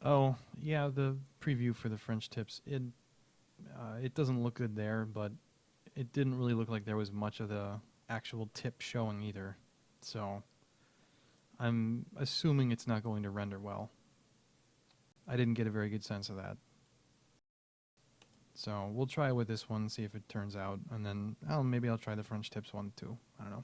Oh, yeah, the preview for the French tips. It doesn't look good there, but it didn't really look like there was much of the actual tip showing either. So I'm assuming it's not going to render well. I didn't get a very good sense of that. So we'll try with this one, see if it turns out, and then maybe I'll try the French tips one too. I don't know.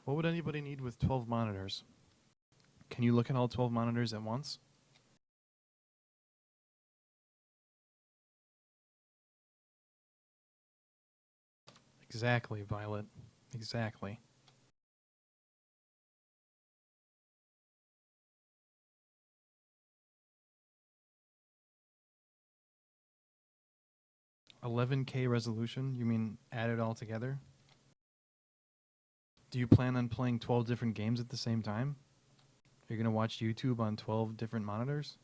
What would anybody need with 12 monitors? Can you look at all 12 monitors at once? Exactly, Violet. Exactly. $11K resolution? You mean add it all together? Do you plan on playing 12 different games at the same time? You're going to watch YouTube on 12 different monitors?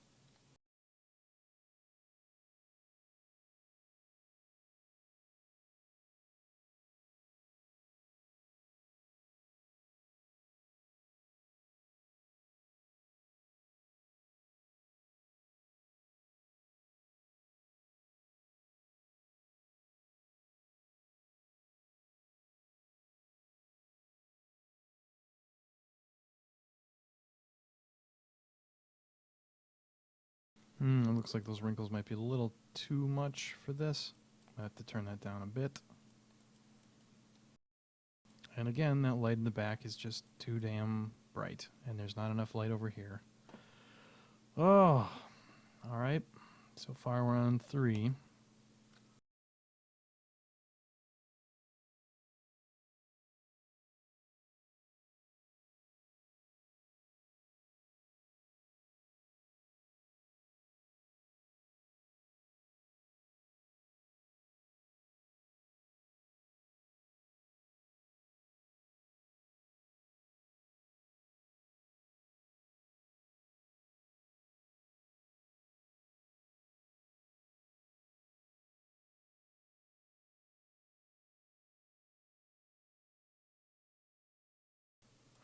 It looks like those wrinkles might be a little too much for this. I have to turn that down a bit. And again, that light in the back is just too damn bright, and there's not enough light over here. Oh, all right. So far we're on 3.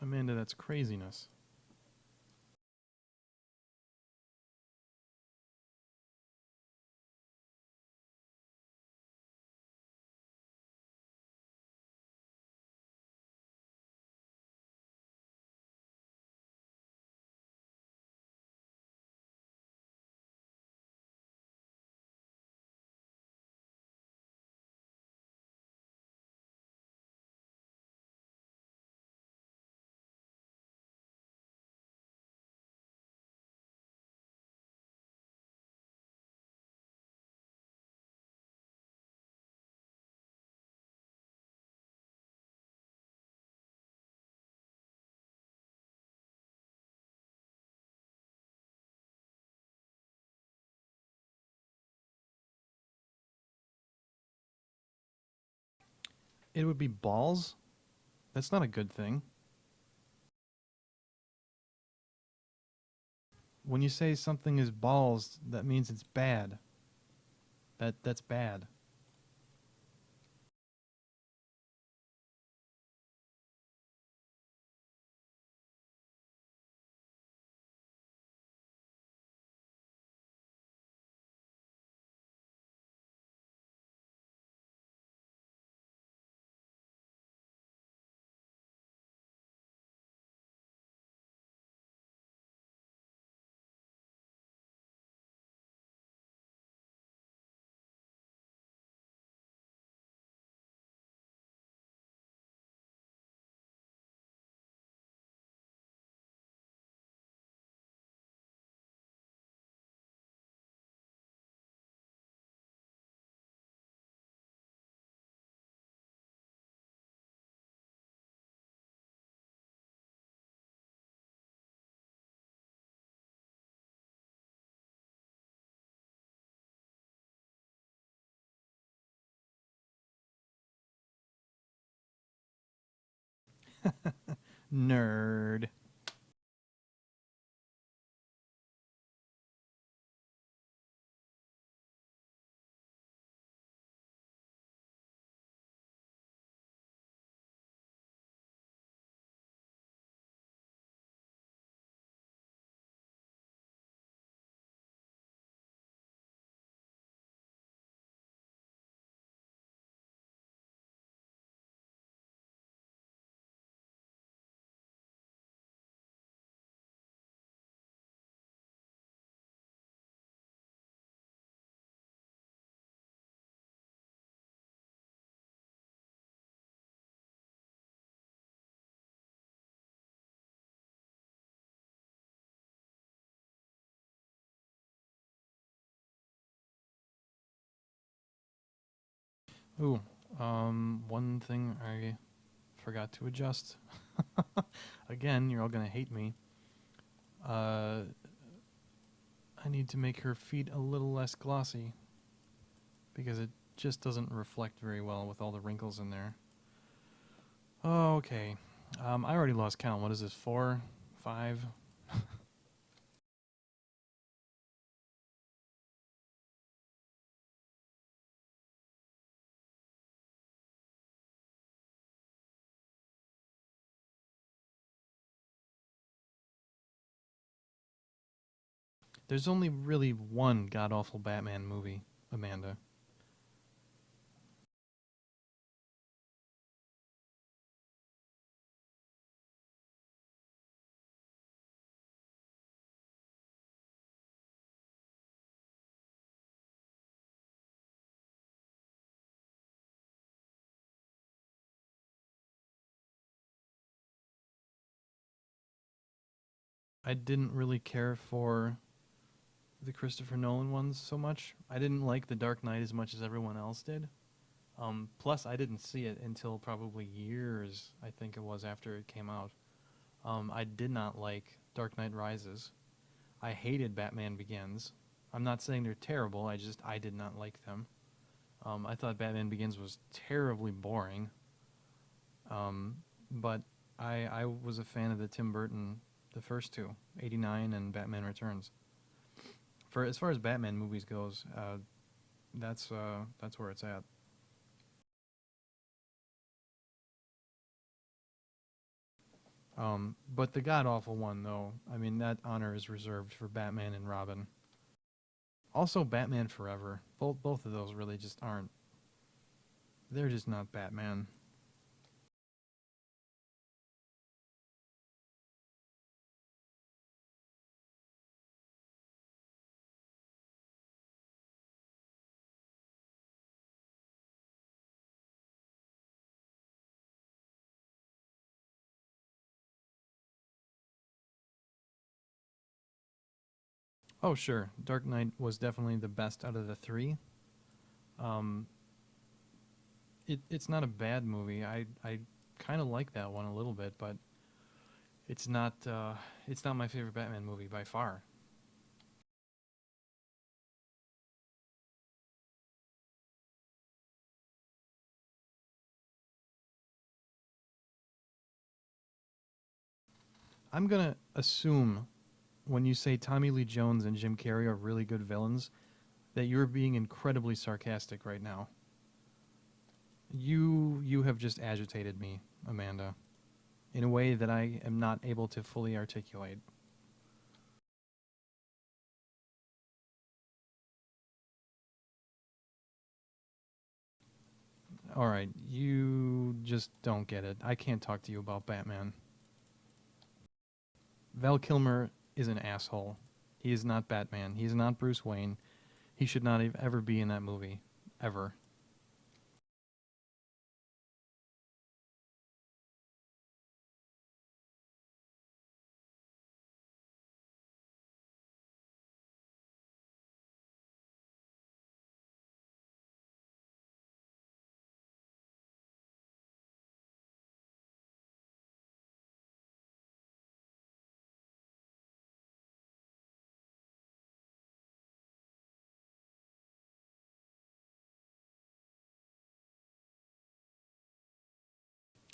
Amanda, that's craziness. It would be balls? That's not a good thing. When you say something is balls, that means it's bad. That's bad. Nerd. Ooh, one thing I forgot to adjust. Again, you're all gonna hate me. Uh, I need to make her feet a little less glossy because it just doesn't reflect very well with all the wrinkles in there. Oh, okay. I already lost count. What is this? 4, 5? There's only really one god awful Batman movie, Amanda. I didn't really care for the Christopher Nolan ones so much. I didn't like The Dark Knight as much as everyone else did. Plus, I didn't see it until probably years, I think it was, after it came out. I did not like Dark Knight Rises. I hated Batman Begins. I'm not saying they're terrible. I did not like them. I thought Batman Begins was terribly boring. Um, but I was a fan of the Tim Burton, the first two, '89 and Batman Returns. For as far as Batman movies goes, that's where it's at. But the god awful one, though, I mean, that honor is reserved for Batman and Robin. Also, Batman Forever. Both of those really just aren't. They're just not Batman. Oh, sure. Dark Knight was definitely the best out of the three. Um, it's not a bad movie. I kind of like that one a little bit, but it's not it's not my favorite Batman movie by far. I'm gonna assume when you say Tommy Lee Jones and Jim Carrey are really good villains that you're being incredibly sarcastic right now. You have just agitated me, Amanda, in a way that I am not able to fully articulate. All right, you just don't get it. I can't talk to you about Batman. Val Kilmer is an asshole. He is not Batman. He is not Bruce Wayne. He should not ever be in that movie. Ever.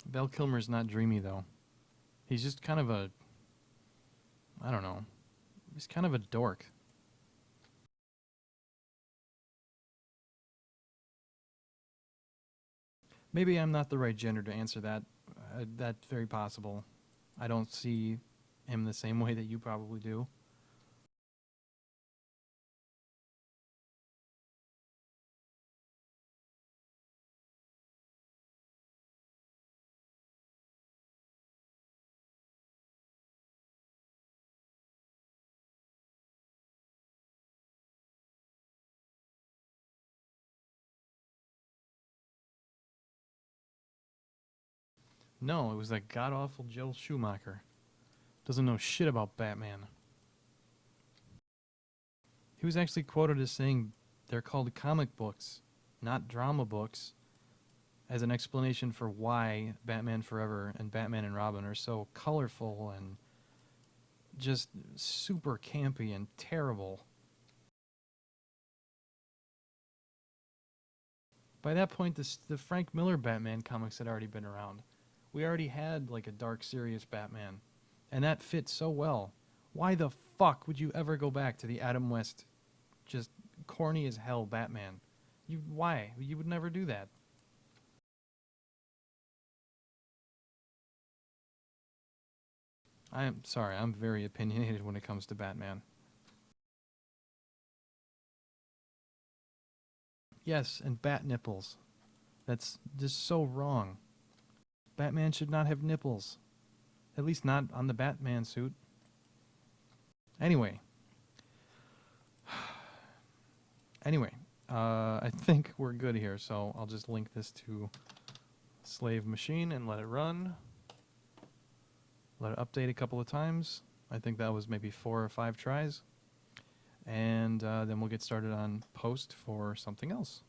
Val Kilmer's not dreamy, though. He's just kind of a, I don't know, he's kind of a dork. Maybe I'm not the right gender to answer that. That's very possible. I don't see him the same way that you probably do. No, it was that god awful Joel Schumacher. Doesn't know shit about Batman. He was actually quoted as saying they're called comic books, not drama books. as an explanation for why Batman Forever and Batman and Robin are so colorful and just super campy and terrible. By that point, the Frank Miller Batman comics had already been around. We already had like a dark, serious Batman, and that fit so well. Why the fuck would you ever go back to the Adam West, just corny as hell Batman? Why? You would never do that. I am sorry, I'm very opinionated when it comes to Batman. Yes, and bat nipples. That's just so wrong. Batman should not have nipples. At least not on the Batman suit. Anyway, anyway, I think we're good here, so I'll just link this to Slave Machine and let it run. Let it update a couple of times. I think that was maybe 4 or 5 tries. And then we'll get started on post for something else.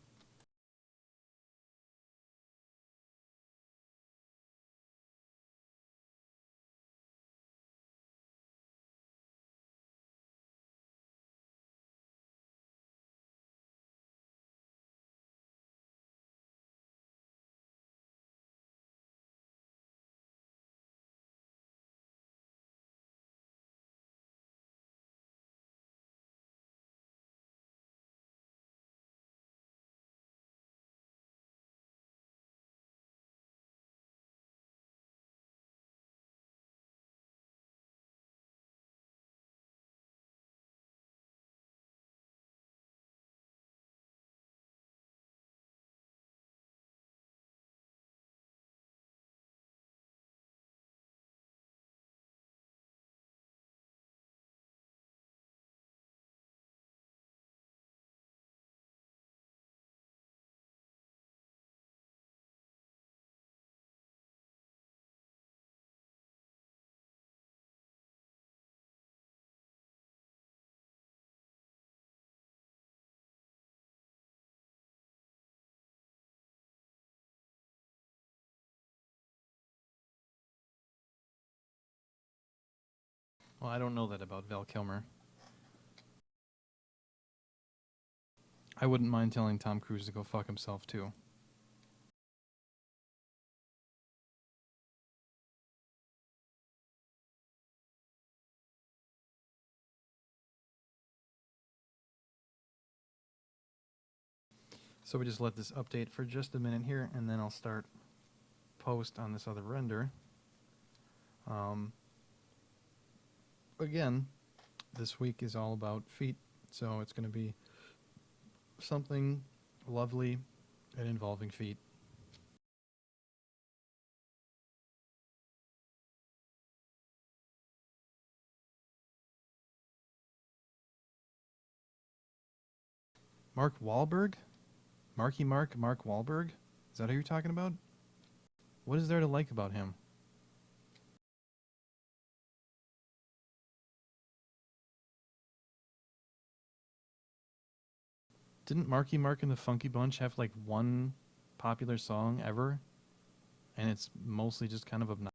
Well, I don't know that about Val Kilmer. I wouldn't mind telling Tom Cruise to go fuck himself, too. So we just let this update for just a minute here, and then I'll start post on this other render. Um, Again, this week is all about feet, so it's going to be something lovely and involving feet. Mark Wahlberg? Mark Wahlberg? Is that who you're talking about? What is there to like about him? Didn't Marky Mark and the Funky Bunch have like one popular song ever? And it's mostly just kind of obnoxious.